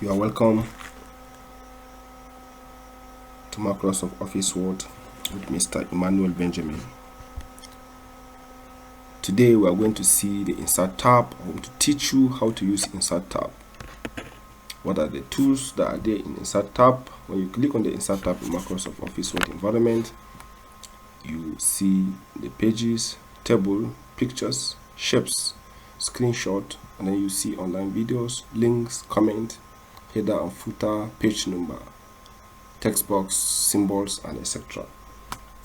You are welcome to Microsoft Office Word with Mr. Emmanuel Benjamin. Today we are going to see the Insert tab. I'm going to teach you how to use Insert tab. What are the tools that are there in Insert tab? When you click on the Insert tab in Microsoft Office Word environment, you see the pages, table, pictures, shapes, screenshot, and then you see online videos, links, comment, header and footer, page number, text box, symbols, and etc.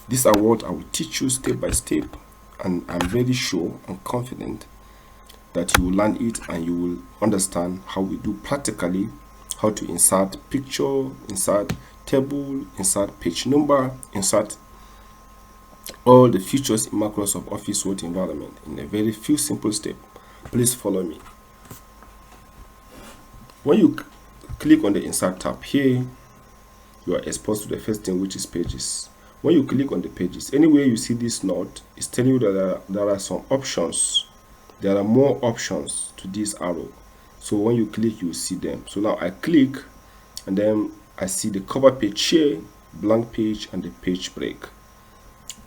These are what I will teach you step by step, and I'm very sure and confident that you will learn it and you will understand how we do practically, how to insert picture, insert table, insert page number, insert all the features in Microsoft Office Word environment in a very few simple steps. Please follow me. When you click on the Insert tab here, you are exposed to the first thing, which is pages. When you click on the pages, anywhere you see this note, it's telling you that there are some options. There are more options to this arrow. So when you click, you see them. So now I click, and then I see the cover page here, blank page, and the page break.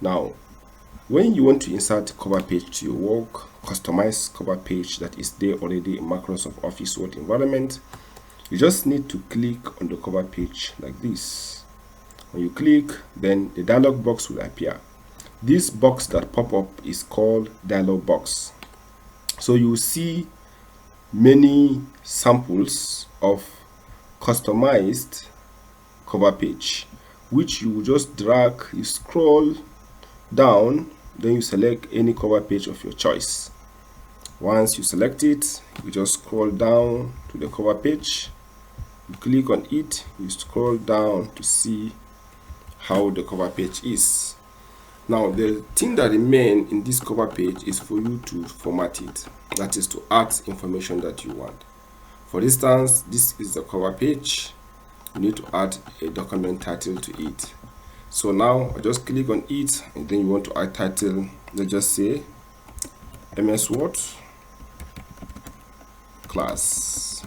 Now, when you want to insert cover page to your work, customize cover page that is there already in Microsoft Office Word environment, you just need to click on the cover page like this. When you click, then the dialog box will appear. This box that pop up is called dialog box. So you will see many samples of customized cover page, which you will just drag, you scroll down, then you select any cover page of your choice. Once you select it, you just scroll down to the cover page, you click on it, you scroll down to see how the cover page is. Now the thing that remains in this cover page is for you to format it, that is to add information that you want. For instance, this is the cover page. You need to add a document title to it. So now I just click on it, and then you want to add title. Let's just say MS Word class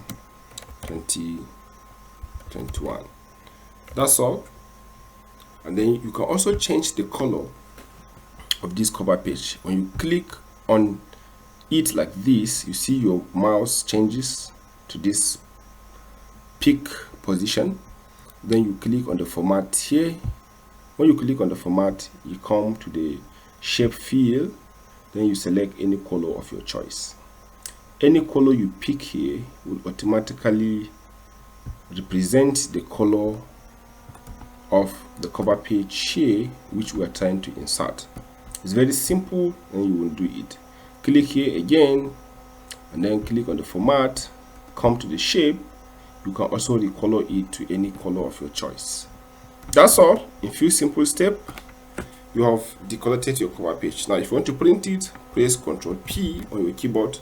2021. That's all. And then you can also change the color of this cover page. When you click on it like this, you see your mouse changes to this pick position. Then you click on the format here. When you click on the format, you come to the shape field, then you select any color of your choice. Any color you pick here will automatically represent the color of the cover page here, which we are trying to insert. It's very simple, and you will do it. Click here again, and then click on the format, come to the shape. You can also recolor it to any color of your choice. That's all. In few simple steps, you have decorated your cover page. Now if you want to print it, press Ctrl P on your keyboard.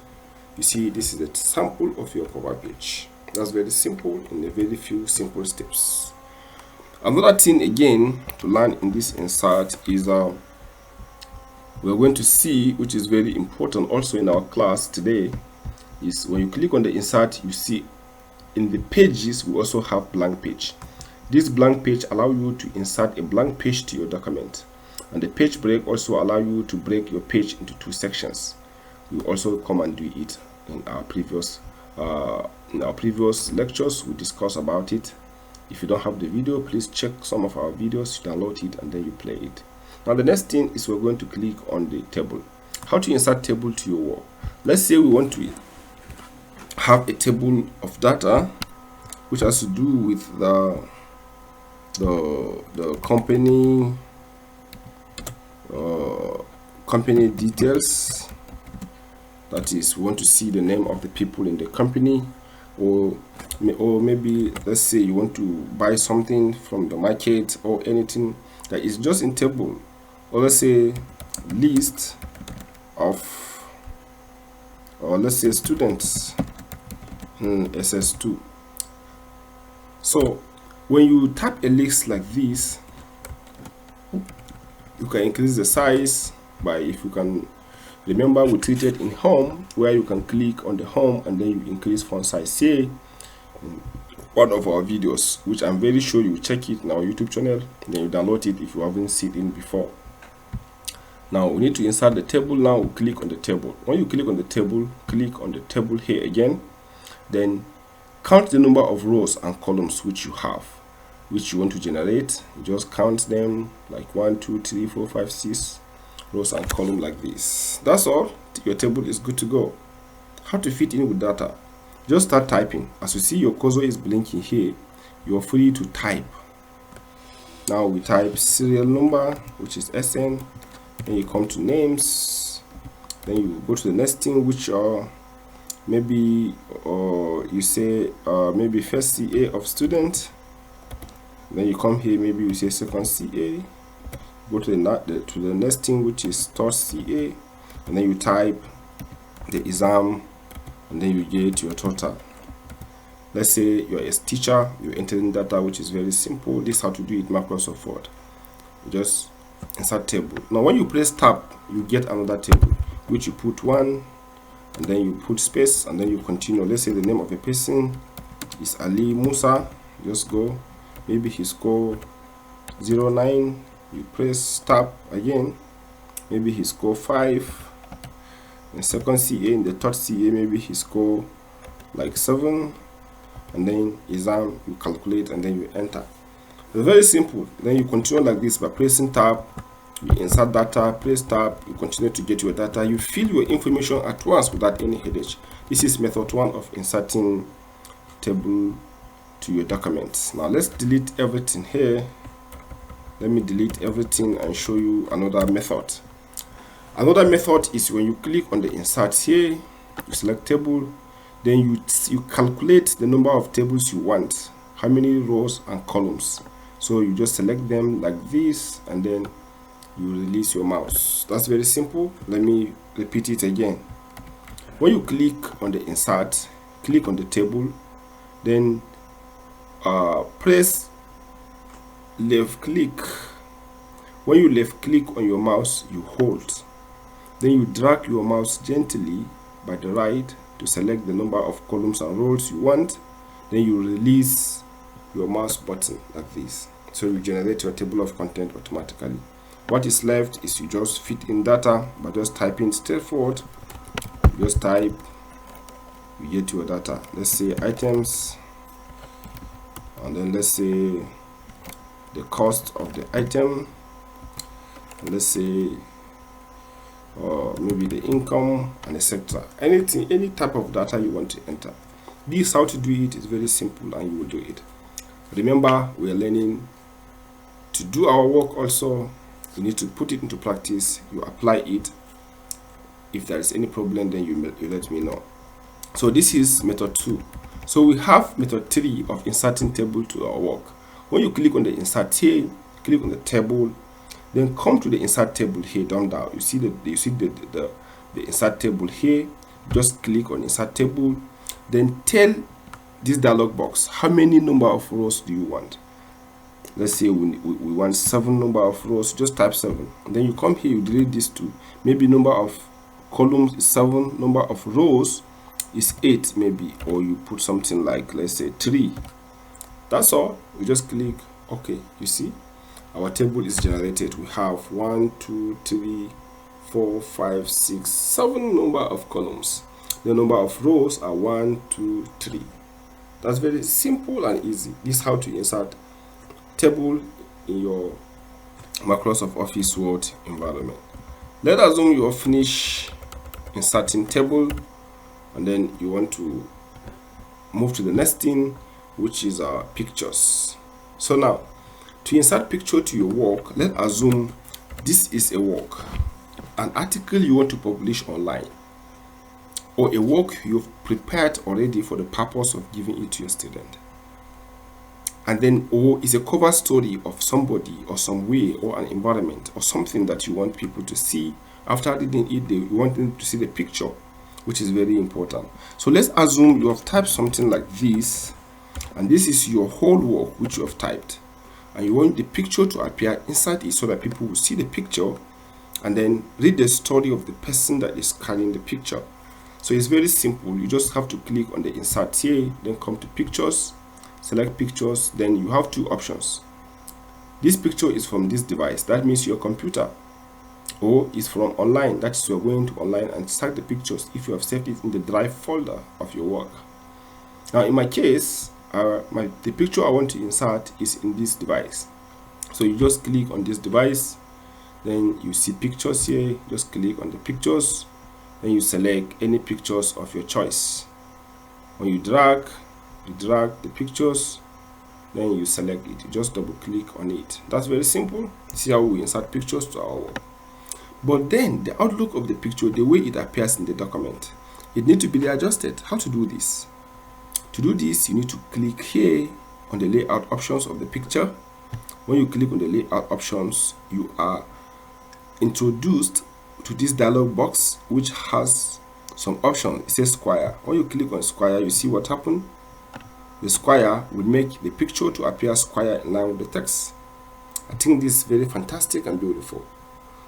You see this is a sample of your cover page. That's very simple in a very few simple steps. Another thing again to learn in this insert is we're going to see, which is very important also in our class today, is when you click on the insert, you see in the pages we also have blank page. This blank page allows you to insert a blank page to your document, and the page break also allow you to break your page into two sections. We also come and do it in our previous lectures. We discuss about it. If you don't have the video, please check some of our videos, download it, and then you play it. Now the next thing is we're going to click on the table. How to insert table to your work. Let's say we want to have a table of data which has to do with the company company details. That is, we want to see the name of the people in the company, or maybe let's say you want to buy something from the market or anything that is just in table, or let's say list of, or let's say students SS2. So when you tap a list like this, you can increase the size by, if you can remember, we treated in home where you can click on the home and then you increase font size here one of our videos, which I'm very sure you check it in our YouTube channel, then you download it if you haven't seen it before. Now we need to insert the table. Now we click on the table. When you click on the table, click on the table here again, then count the number of rows and columns which you have, which you want to generate. You just count them like 1, 2, 3, 4, 5, 6 rows and columns like this. That's all. Your table is good to go. How to fit in with data? Just start typing. As you see, your cursor is blinking here. You're free to type. Now we type serial number, which is SN. Then you come to names. Then you go to the next thing, which are maybe you say maybe first CA of student. Then you come here, maybe you say second CA. Go to the next thing, which is third CA, and then you type the exam, and then you get your total. Let's say you're a teacher, you're entering data, which is very simple. This is how to do it in Microsoft Word. You just insert table. Now when you press tab, you get another table, which you put 1, and then you put space, and then you continue. Let's say the name of a person is Ali Musa. Just go, maybe he score 09. You press tab again, maybe he score 5. In second CA, in the third CA, maybe he score like 7, and then exam, you calculate, and then you enter. It's very simple. Then you continue like this by pressing tab. You insert data, press tab, you continue to get your data. You fill your information at once without any headache. This is method 1 of inserting table to your documents. Now let's delete everything here. Let me delete everything and show you another method. Another method is when you click on the insert here, you select table, then you calculate the number of tables you want, how many rows and columns. So you just select them like this, and then you release your mouse. That's very simple. Let me repeat it again. When you click on the insert, click on the table, then press left click. When you left click on your mouse, you hold. Then you drag your mouse gently by the right to select the number of columns and rows you want. Then you release your mouse button like this. So you generate your table of content automatically. What is left is you just fit in data by just typing straightforward. You just type, you get your data. Let's say items, and then let's say the cost of the item, and let's say maybe the income, and etc. Anything, any type of data you want to enter. This how to do it is very simple, and you will do it. Remember, we are learning to do our work also. You need to put it into practice. You apply it. If there is any problem, then you let me know. So this is method 2. So we have method 3 of inserting table to our work. When you click on the insert here, click on the table, then come to the insert table here down. You see the insert table here. Just click on insert table, then tell this dialog box how many number of rows do you want. Let's say we want 7 number of rows. Just type 7, and then you come here, you delete these 2. Maybe number of columns is 7, number of rows is 8 maybe, or you put something like, let's say 3. That's all. You just click OK. You see our table is generated. We have 1, 2, 3, 4, 5, 6, 7 number of columns. The number of rows are 1, 2, 3. That's very simple and easy. This is how to insert table in your Microsoft Office Word environment. Let's assume you have finished inserting table, and then you want to move to the next thing, which is our pictures. So now, to insert picture to your work, let's assume this is a work, an article you want to publish online, or a work you've prepared already for the purpose of giving it to your student. And then, or is a cover story of somebody or some way or an environment or something that you want people to see. After reading it, you want them to see the picture, which is very important. So let's assume you have typed something like this, and this is your whole work which you have typed, and you want the picture to appear inside it so that people will see the picture and then read the story of the person that is carrying the picture. So it's very simple. You just have to click on the insert here, then come to pictures, select pictures, then you have two options. This picture is from this device, that means your computer, or is from online, that is you're going to online and start the pictures if you have saved it in the drive folder of your work. Now in my case, the picture I want to insert is in this device. So you just click on this device, then you see pictures here, just click on the pictures, then you select any pictures of your choice. When you drag the pictures, then you select it, you just double click on it. That's very simple. See how we insert pictures to our work. But then the outlook of the picture, the way it appears in the document, it needs to be adjusted. How to do this? To do this, you need to click here on the layout options of the picture. When you click on the layout options, you are introduced to this dialog box which has some options. It says square. When you click on square, you see what happened. The square will make the picture to appear square in line with the text. I think this is very fantastic and beautiful.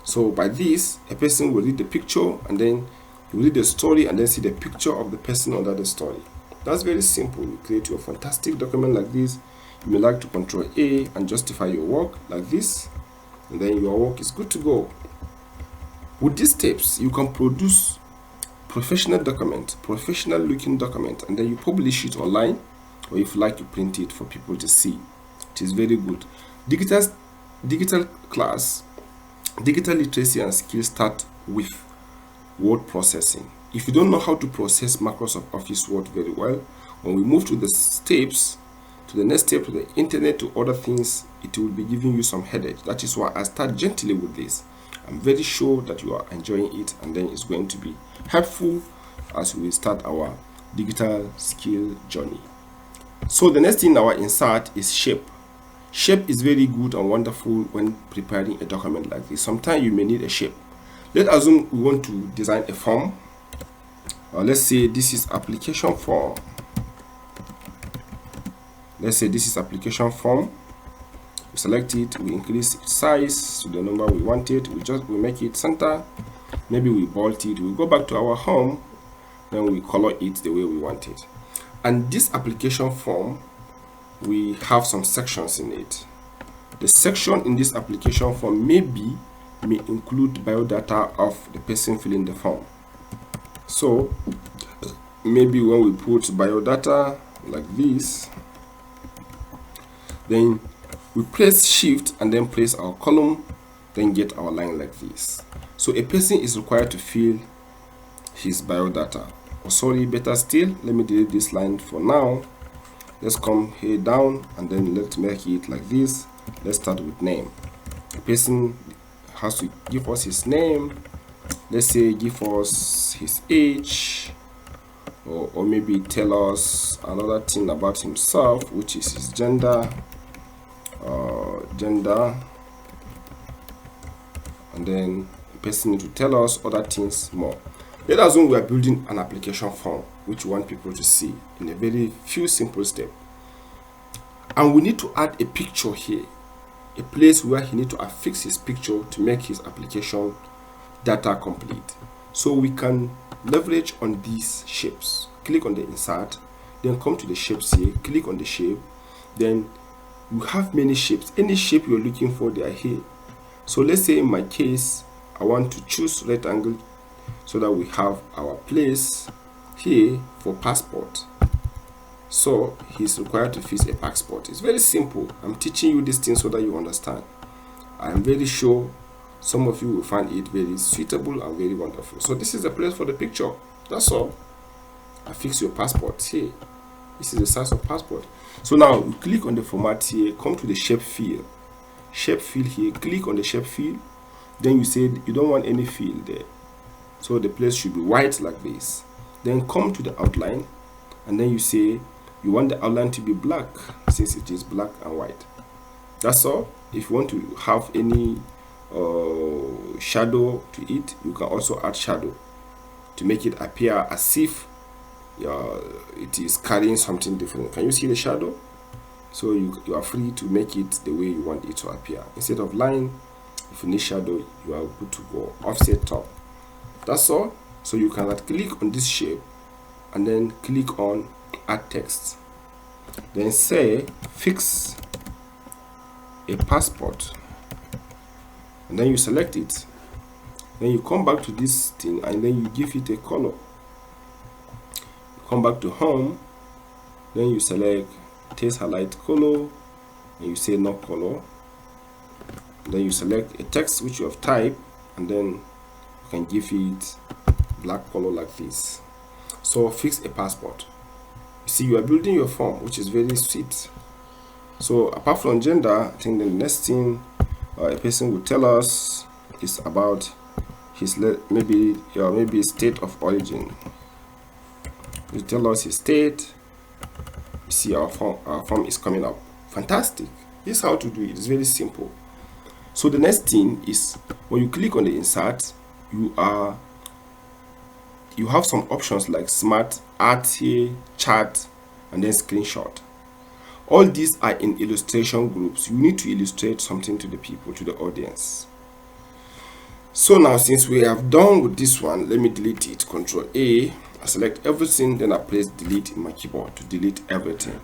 So by this, a person will read the picture and then you read the story and then see the picture of the person under the story. That's very simple. You create your fantastic document like this. You may like to Control A and justify your work like this, and then your work is good to go. With these steps, you can produce professional document, professional looking document, and then you publish it online, or if you like, you print it for people to see. It is very good. Digital class, digital literacy and skills start with word processing. If you don't know how to process Microsoft Office Word very well, when we move to the steps, to the next step, to the internet, to other things, it will be giving you some headache. That is why I start gently with this. I'm very sure that you are enjoying it, and then it's going to be helpful as we start our digital skill journey. So the next thing our insert is shape. Shape is very good and wonderful when preparing a document like this. Sometimes you may need a shape. Let's assume we want to design a form. Let's say this is application form. Let's say this is application form. We select it, we increase its size to the number we want it. We make it center. Maybe we bold it. We go back to our home, then we color it the way we want it. And this application form, we have some sections in it. The section in this application form may include biodata of the person filling the form. So maybe when we put biodata like this, then we press shift and then place our column, then get our line like this. So a person is required to fill his biodata. Oh, sorry, better still, let me delete this line for now. Let's come here down and then let's make it like this. Let's start with name. The person has to give us his name. Let's say give us his age, or maybe tell us another thing about himself, which is his gender, and then the person need to tell us other things more. Let us assume we are building an application form which we want people to see in a very few simple steps, and we need to add a picture here, a place where he need to affix his picture to make his application data complete. So we can leverage on these shapes. Click on the insert, then come to the shapes here, click on the shape, then you have many shapes. Any shape you're looking for, they are here. So let's say in my case, I want to choose rectangle so that we have our place here for passport. So he's required to fill a passport. It's very simple. I'm teaching you this thing so that you understand. I'm very sure some of you will find it very suitable and very wonderful. So this is the place for the picture. That's all. Affix your passport here. This is the size of passport. So now you click on the format here, come to the shape field. Shape field here, click on the shape field. Then you say you don't want any field there. So the place should be white like this. Then come to the outline, and then you say you want the outline to be black since it is black and white. That's all. If you want to have any shadow to it, you can also add shadow to make it appear as if it is carrying something different. Can you see the shadow? So you are free to make it the way you want it to appear. Instead of line, if you need shadow, you are good to go. Offset top. That's all. So you can click on this shape and then click on add text. then say fix a passport, and then you select it. Then you come back to this thing and then you give it a color. You come back to home, then you select text highlight color, and you say no color. Then you select a text which you have typed, and then you can give it black color like this. So fix a passport. You see, you are building your form, which is very sweet. So apart from gender, I think the next thing a person will tell us is about his maybe state of origin. You tell us his state. You see, our form is coming up. Fantastic. This is how to do it. It's very simple. So the next thing is when you click on the insert, you have some options like smart, art here, chat, and then screenshot. All these are in illustration groups. You need to illustrate something to the people, to the audience. So now, since we have done with this one, let me delete it. Control A, I select everything, then I press delete in my keyboard to delete everything.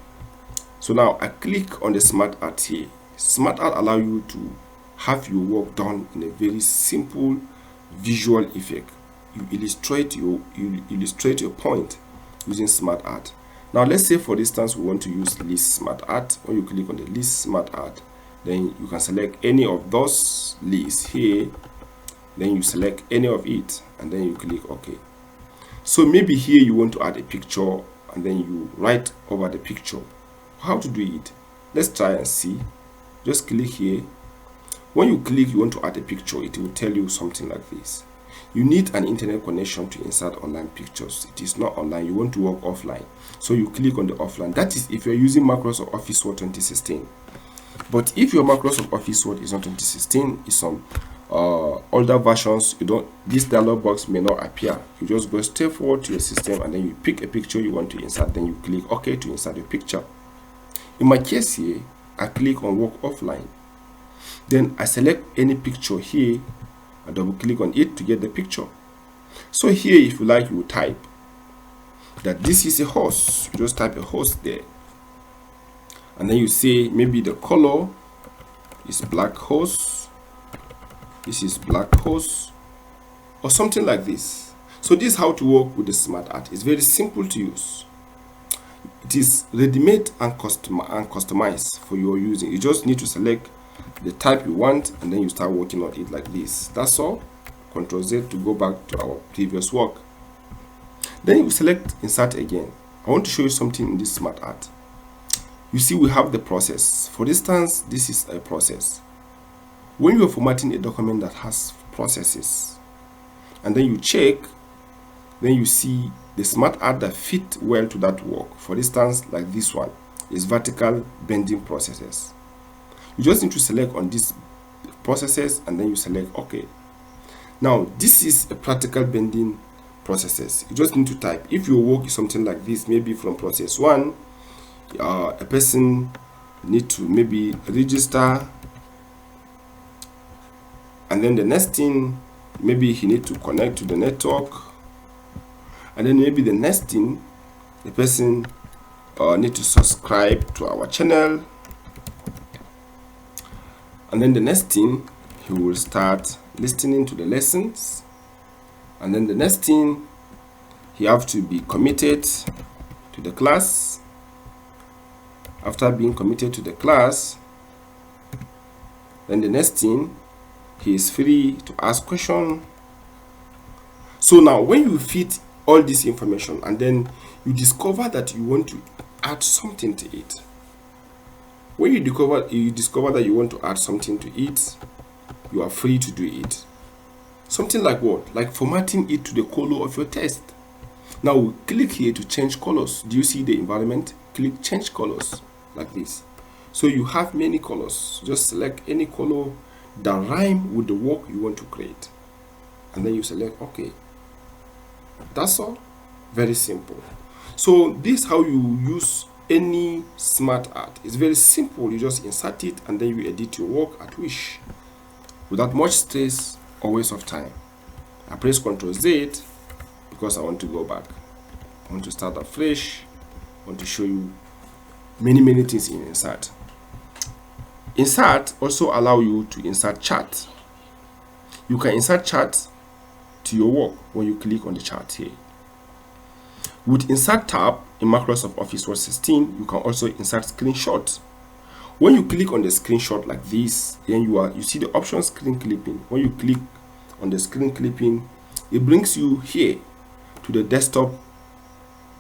So now I click on the smart art here. Smart art allows you to have your work done in a very simple visual effect. You illustrate your point using smart art. Now let's say for instance we want to use list smart art. When you click on the list smart art, then you can select any of those lists here, then you select any of it, and then you click OK. So maybe here you want to add a picture, and then you write over the picture. How to do it? Let's try and see. Just click here. When you click you want to add a picture, it will tell you something like this. You need an internet connection to insert online pictures. It is not online. You want to work offline. So you click on the offline. That is if you're using Microsoft Office Word 2016. But if your Microsoft Office Word is not 2016, it's some older versions, this dialog box may not appear. You just go straight forward to your system and then you pick a picture you want to insert. Then you click OK to insert your picture. In my case here, I click on work offline. Then I select any picture here. I double click on it to get the picture. So here, if you like, you will type that this is a horse. You just type a horse there, and then you say maybe the color is black horse, this is black horse, or something like this. So this is how to work with the smart art. It's very simple to use. It is ready-made and customized for your using. You just need to select the type you want, and then you start working on it like this. That's all. Ctrl Z to go back to our previous work. Then you select insert again. I want to show you something in this smart art. You see we have the process. For instance, this is a process. When you are formatting a document that has processes, and then you check, then you see the smart art that fit well to that work. For instance, like this one is vertical bending processes. You just need to select on these processes, and then you select OK. Now this is a practical bending processes. You just need to type. If your work is something like this, maybe from process 1, a person need to maybe register, and then the next thing, maybe he need to connect to the network, and then maybe the next thing, the person need to subscribe to our channel. And then the next thing, he will start listening to the lessons. And then the next thing, he have to be committed to the class. After being committed to the class, then the next thing, he is free to ask questions. So now when you fit all this information and then you discover that you want to add something to it, when you discover that you want to add something to it, you are free to do it. Something like what? Like formatting it to the color of your text. Now we click here to change colors. Do you see the environment? Click change colors like this. So you have many colors. Just select any color that rhyme with the work you want to create, and then you select OK. That's all. Very simple. So this is how you use any smart art. It's very simple. You just insert it and then you edit your work at wish without much stress or waste of time. I press Ctrl Z because I want to go back. I want to start afresh. I want to show you many things in insert. Insert also allow you to insert chart. You can insert chart to your work when you click on the chart here. With insert tab in Microsoft Office Word 16, you can also insert screenshot. When you click on the screenshot like this, then you see the option screen clipping. When you click on the screen clipping, it brings you here to the desktop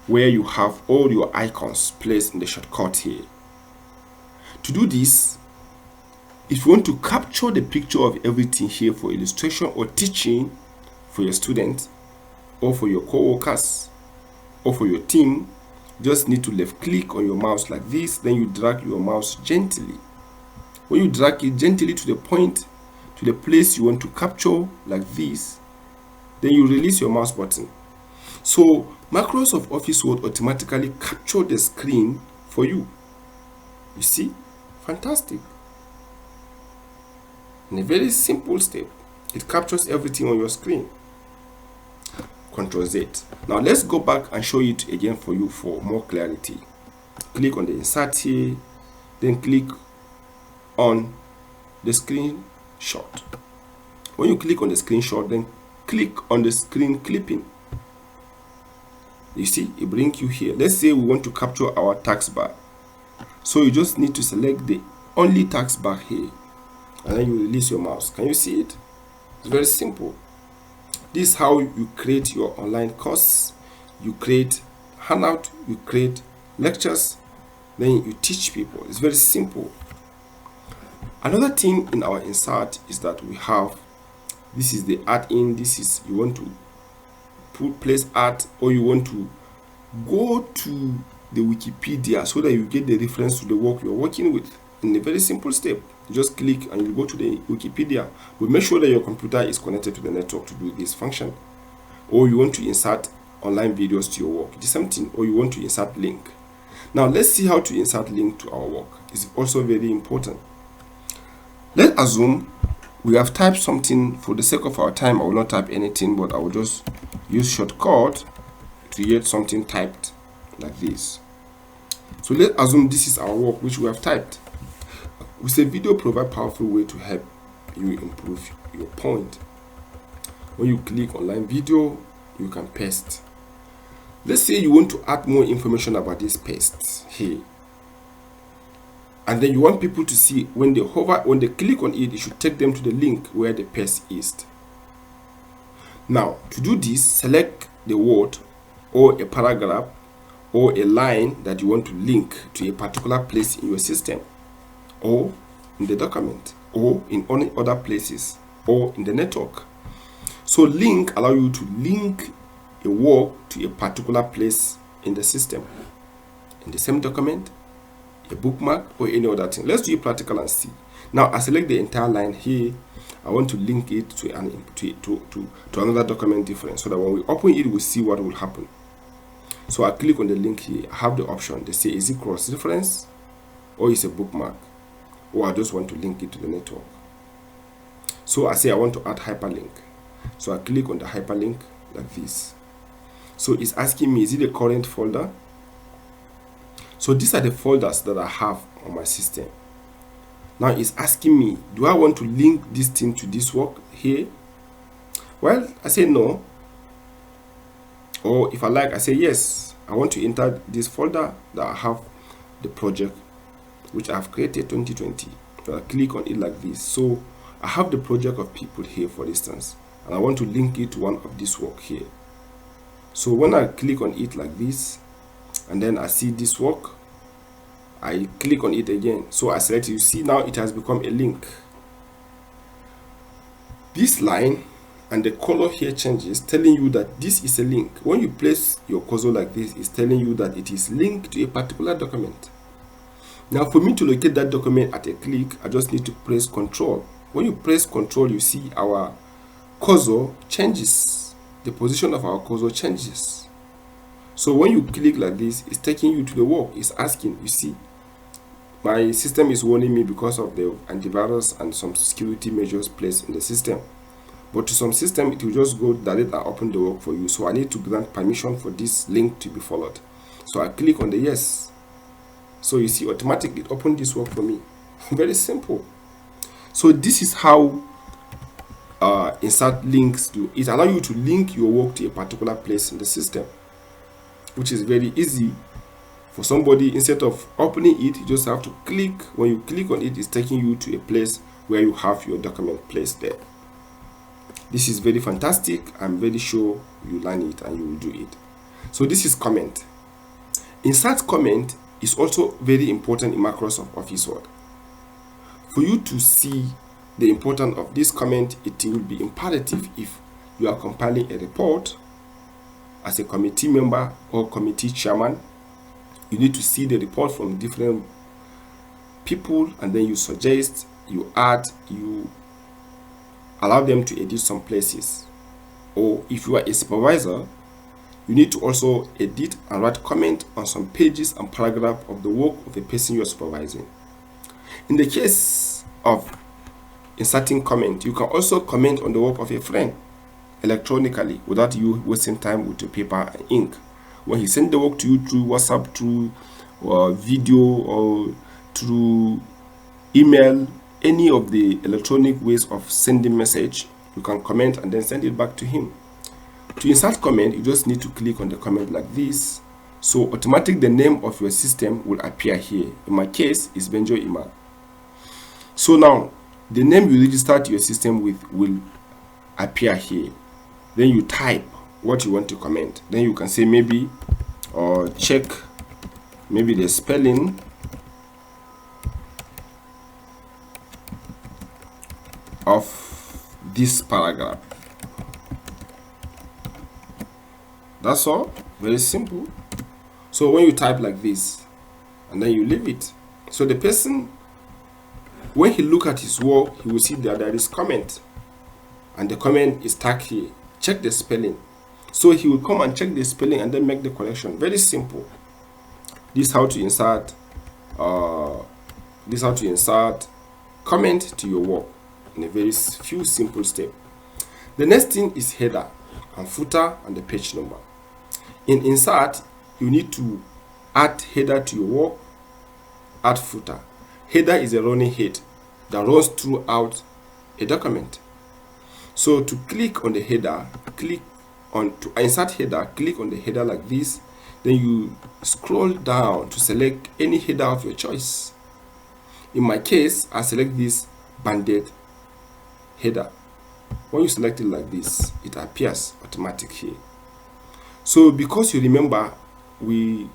where you have all your icons placed in the shortcut here. To do this, if you want to capture the picture of everything here for illustration or teaching for your students or for your co-workers or for your team, you just need to left click on your mouse like this, then you drag your mouse gently. When you drag it gently to the point, to the place you want to capture like this, then you release your mouse button. So Microsoft Office Word automatically capture the screen for you. You see? Fantastic. In a very simple step, it captures everything on your screen. Ctrl Z. Now let's go back and show it again for you for more clarity. Click on the insert here, then click on the screenshot. When you click on the screenshot, then click on the screen clipping. You see, it brings you here. Let's say we want to capture our task bar. So you just need to select the only task bar here, and then you release your mouse. Can you see it? It's very simple. This is how you create your online course. You create handout, you create lectures, then you teach people. It's very simple. Another thing in our insert is that we have, this is the art in, this is, you want to place art, or you want to go to the Wikipedia so that you get the reference to the work you're working with in a very simple step. You just click and you go to the Wikipedia, but make sure that your computer is connected to the network to do this function. Or you want to insert online videos to your work, the same thing, or you want to insert link. Now let's see how to insert link to our work. It's also very important. Let's assume we have typed something. For the sake of our time, I will not type anything, but I will just use shortcut to get something typed like this. So let's assume this is our work which we have typed. We say video provide powerful way to help you improve your point. When you click online video, you can paste. Let's say you want to add more information about this paste here, and then you want people to see when they click on it, it should take them to the link where the paste is. Now to do this, select the word or a paragraph or a line that you want to link to a particular place in your system, or in the document, or in other places, or in the network. So link allow you to link a work to a particular place in the system, in the same document, a bookmark, or any other thing. Let's do it practical and see. Now I select the entire line here. I want to link it to another document different, so that when we open it, we'll see what will happen. So I click on the link here. I have the option. They say, is it cross reference, or is it a bookmark, or I just want to link it to the network. So I say I want to add hyperlink. So I click on the hyperlink like this. So it's asking me, is it a current folder? So these are the folders that I have on my system. Now it's asking me, do I want to link this thing to this work here? Well, I say no. Or if I like, I say yes. I want to enter this folder that I have the project which I have created 2020. So I click on it like this. So I have the project of people here, for instance, and I want to link it to one of this work here. So when I click on it like this, and then I see this work, I click on it again. So I select it. You see now it has become a link. This line and the color here changes, telling you that this is a link. When you place your cursor like this, it's telling you that it is linked to a particular document. Now for me to locate that document at a click, I just need to press Ctrl. When you press Ctrl, you see our cursor changes. The position of our cursor changes. So when you click like this, it's taking you to the work. It's asking, you see, my system is warning me because of the antivirus and some security measures placed in the system. But to some system, it will just go direct and open the work for you. So I need to grant permission for this link to be followed. So I click on the yes. So you see, automatically it opened this work for me. Very simple. So this is how insert links do. It allows you to link your work to a particular place in the system, which is very easy for somebody. Instead of opening it, you just have to click. When you click on it, it's taking you to a place where you have your document placed there. This is very fantastic. I'm very sure you learn it and you will do it. So this is comment. Insert comment is also very important in Microsoft Office Word. For you to see the importance of this comment, it will be imperative if you are compiling a report as a committee member or committee chairman. You need to see the report from different people, and then you suggest, you add, you allow them to edit some places. Or if you are a supervisor, you need to also edit and write comment on some pages and paragraph of the work of the person you are supervising. In the case of inserting comment, you can also comment on the work of a friend electronically without you wasting time with your paper and ink. When he sends the work to you through WhatsApp, through video, or through email, any of the electronic ways of sending message, you can comment and then send it back to him. To insert comment, you just need to click on the comment like this. So automatically the name of your system will appear here. In my case, it's Benjo Ima. So now the name you register to your system with will appear here. Then you type what you want to comment. Then you can say maybe or check maybe the spelling of this paragraph. That's all. Very simple. So when you type like this and then you leave it, so the person, when he look at his work, he will see that there is comment and the comment is tagged here. Check the spelling. So he will come and check the spelling and then make the correction. Very simple. This is how to insert comment to your work in a very few simple steps. The next thing is header and footer and the page number. In insert, you need to add header to your work, add footer. Header is a running head that runs throughout a document. So to click on the header, to insert header, click on the header like this. Then you scroll down to select any header of your choice. In my case, I select this banded header. When you select it like this, it appears automatic here. So because you remember, we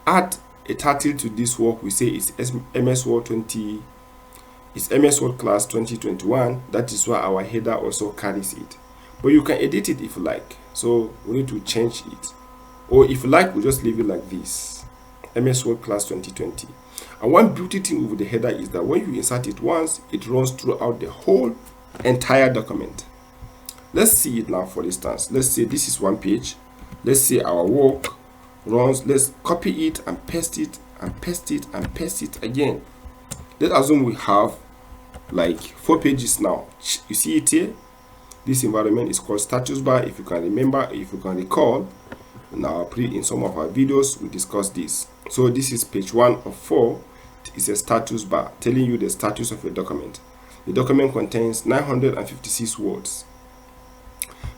add a title to this work. We say it's MS Word MS Word class 2021. That is why our header also carries it. But you can edit it if you like. So we need to change it. Or if you like, we'll just leave it like this. MS Word class 2020. And one beauty thing with the header is that when you insert it once, it runs throughout the whole entire document. Let's see it now. For instance, let's say this is one page. Let's say our work runs. Let's copy it and paste it and paste it and paste it again. Let's assume we have like 4 pages now. You see it here. This environment is called status bar. If you can remember, if you can recall, now in some of our videos we discussed this. So this is page 1 of 4. It's a status bar telling you the status of your document. The document contains 956 words.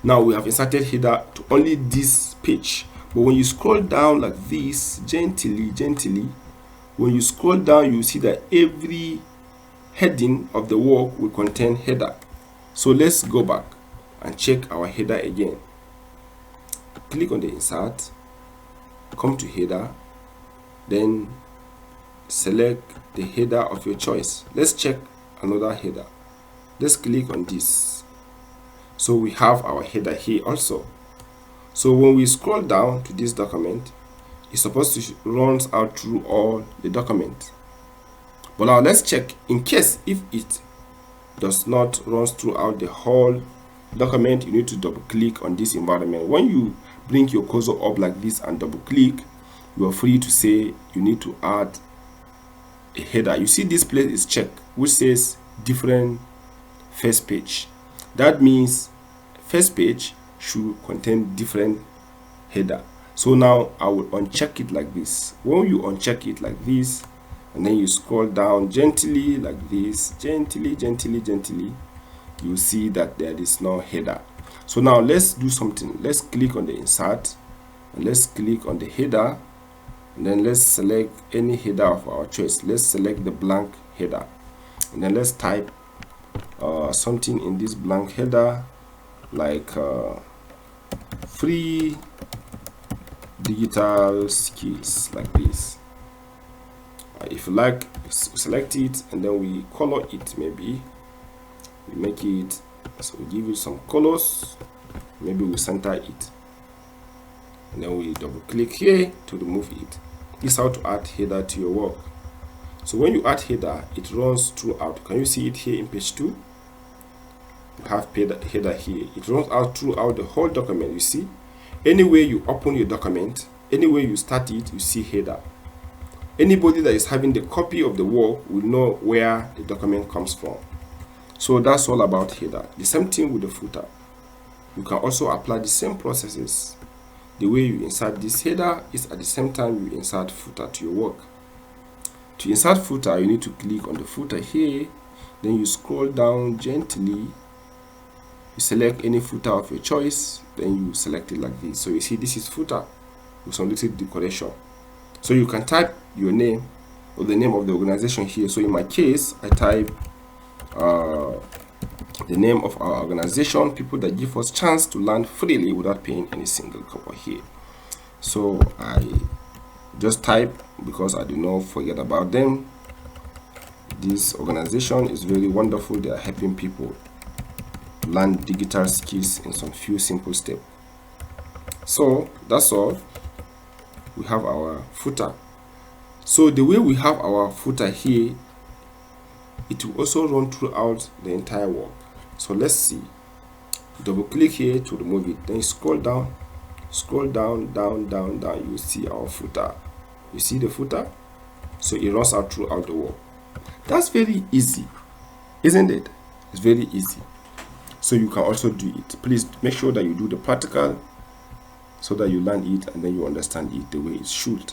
Now we have inserted header to only this page, but when you scroll down like this, gently, when you scroll down, you see that every heading of the work will contain header. So let's go back and check our header again. Click on the insert, come to header, then select the header of your choice. Let's check another header. Let's click on this. So we have our header here also. So when we scroll down to this document, it's supposed to run out through all the document. But now let's check in case if it does not run throughout the whole document. You need to double click on this environment. When you bring your cursor up like this and double click, you are free to say you need to add a header. You see this place is checked, which says different first page. That means first page should contain different header. So now I will uncheck it like this. When you uncheck it like this, and then you scroll down gently like this, gently, you see that there is no header. So now let's do something. Let's click on the insert, and let's click on the header, and then let's select any header of our choice. Let's select the blank header, and then let's type something in this blank header, like free digital skills, like this. If you like, select it, and then we color it. Maybe we make it, so we give it some colors. Maybe we center it, and then we double click here to remove it. This is how to add header to your work. So when you add header, it runs throughout. Can you see it here in page 2? You have header here. It runs out throughout the whole document. You see, anywhere you open your document, anywhere you start it, you see header. Anybody that is having the copy of the work will know where the document comes from. So that's all about header. The same thing with the footer. You can also apply the same processes. The way you insert this header is at the same time you insert footer to your work. To insert footer, you need to click on the footer here, then you scroll down gently, you select any footer of your choice, then you select it like this. So you see this is footer with some little decoration. So you can type your name or the name of the organization here. So in my case, I type the name of our organization, people that give us chance to learn freely without paying any single kobo here. So I just type, because I do not forget about them. This organization is very wonderful. They are helping people learn digital skills in some few simple steps. So that's all. We have our footer. So the way we have our footer here, it will also run throughout the entire work. So let's see. Double click here to remove it. Then scroll down, down. You see our footer. You see the footer? So it runs out throughout the work. That's very easy, isn't it? It's very easy. So you can also do it. Please make sure that you do the practical so that you learn it and then you understand it the way it should.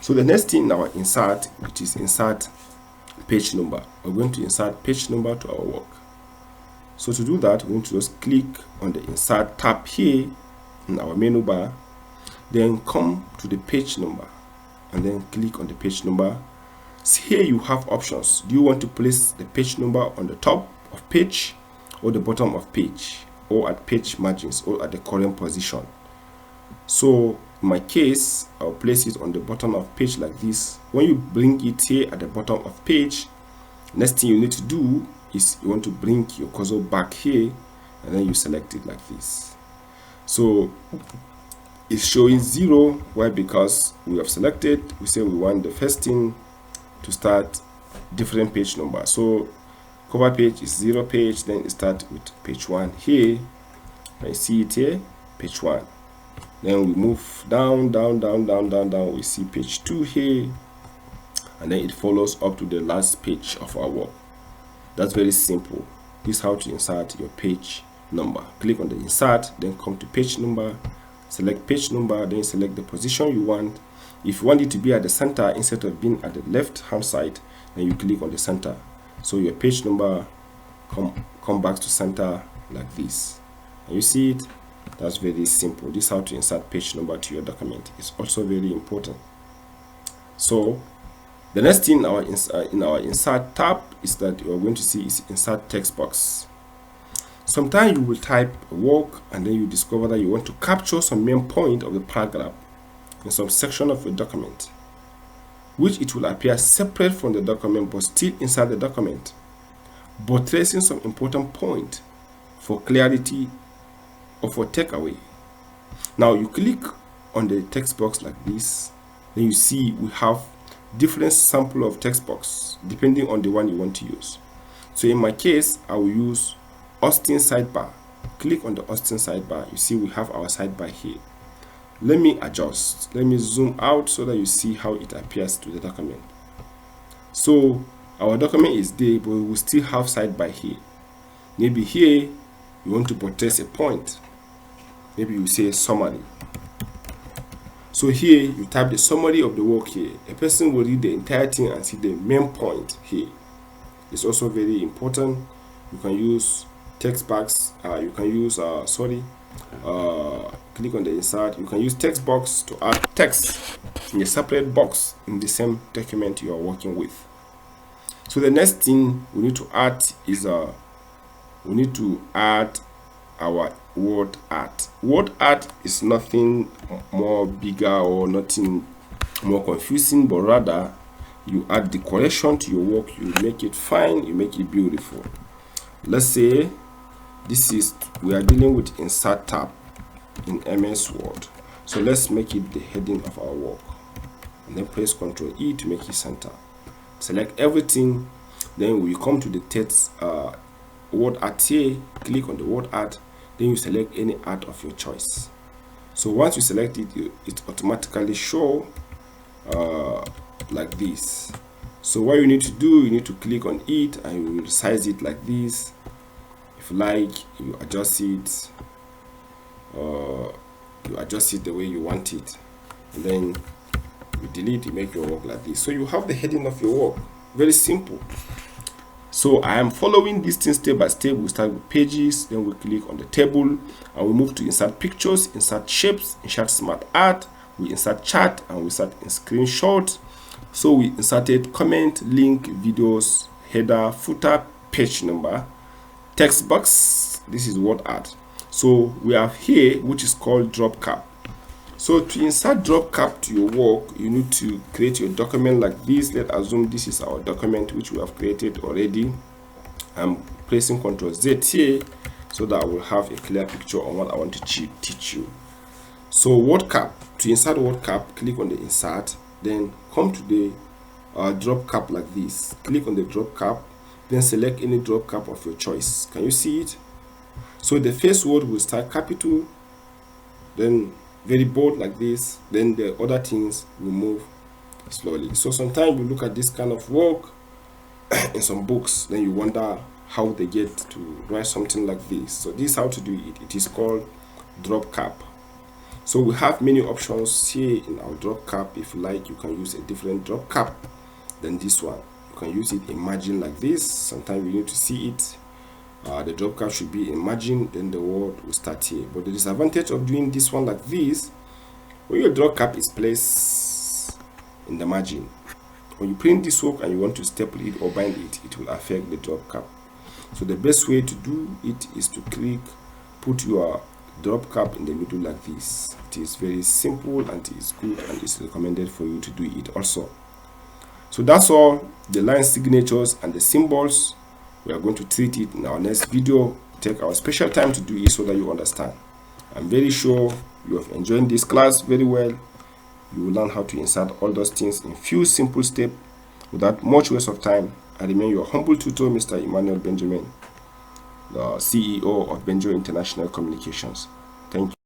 So the next thing in our insert, which is insert page number. We're going to insert page number to our work. So to do that, we're going to just click on the insert tab here in our menu bar, then come to the page number and then click on the page number. See, here you have options. Do you want to place the page number on the top of page or the bottom of page, or at page margins, or at the current position? So in my case, I'll place it on the bottom of page like this. When you bring it here at the bottom of page, next thing you need to do is you want to bring your cursor back here, and then you select it like this. So it's showing 0. Why? Because we have selected, we say we want the first thing to start different page number. So cover page is 0 page, then it starts with page 1 here. I see it here, page 1. Then we move down. We see page 2 here, and then it follows up to the last page of our work. That's very simple. This is how to insert your page number. Click on the insert, then come to page number, select page number, then select the position you want. If you want it to be at the center instead of being at the left hand side, then you click on the center. So your page number come back to center like this. And you see it? That's very simple. This is how to insert page number to your document. It's also very important. So the next thing in our insert tab is that you are going to see is insert text box. Sometimes you will type a work and then you discover that you want to capture some main point of the paragraph in some section of your document, which it will appear separate from the document but still inside the document, but tracing some important point for clarity or for takeaway. Now you click on the text box like this, then you see we have different sample of text box depending on the one you want to use. So in my case, I will use Austin sidebar. Click on the Austin sidebar. You see we have our sidebar here. Let me adjust. Let me zoom out so that you see how it appears to the document. So our document is there, but we will still have sidebar here. Maybe here you want to portray a point. Maybe you say summary. So here you type the summary of the work here. A person will read the entire thing and see the main point here. It's also very important. You can use text box. You can use click on the insert. You can use text box to add text in a separate box in the same document you are working with. So the next thing we need to add is we need to add our word art. Word art is nothing more bigger or nothing more confusing, but rather you add decoration to your work. You make it fine, you make it beautiful. Let's say we are dealing with insert tab in MS Word. So let's make it the heading of our work, and then press Ctrl E to make it center. Select everything, then we come to the text word art here. Click on the word art, then you select any art of your choice. So once you select it, it automatically show like this. So what you need to do, you need to click on it and you will resize it like this. If you like, you adjust it, the way you want it, and then you delete, you make your work like this. So you have the heading of your work. Very simple. So I am following this thing step by step. We start with pages, then we click on the table, and we move to insert pictures, insert shapes, insert smart art. We insert chart, and we insert in screenshot. So we inserted comment, link, videos, header, footer, page number, text box. This is word art. So we have here, which is called Dropcap. So to insert Dropcap to your work, you need to create your document like this. Let's assume this is our document which we have created already. I'm pressing Ctrl Z here so that I will have a clear picture on what I want to teach you. So WordCap, to insert WordCap, click on the insert, then come to the Dropcap like this. Click on the Dropcap, then select any Dropcap of your choice. Can you see it? So the first word will start capital, then very bold like this, then the other things will move slowly. So sometimes you look at this kind of work in some books, then you wonder how they get to write something like this. So this is how to do it. It is called Dropcap. So we have many options here in our Dropcap. If you like, you can use a different Dropcap than this one. You can use it in margin like this. Sometimes you need to see it. The Dropcap should be in margin, then the word will start here. But the disadvantage of doing this one like this, when your Dropcap is placed in the margin, when you print this work and you want to staple it or bind it, it will affect the Dropcap. So the best way to do it is to put your Dropcap in the middle like this. It is very simple and it is good, and it's recommended for you to do it also. So that's all. The line signatures and the symbols, we are going to treat it in our next video. Take our special time to do it so that you understand. I'm very sure you have enjoyed this class very well. You will learn how to insert all those things in few simple steps without much waste of time. I remain your humble tutor, Mr. Emmanuel Benjamin, the CEO of Benjo International Communications. Thank you.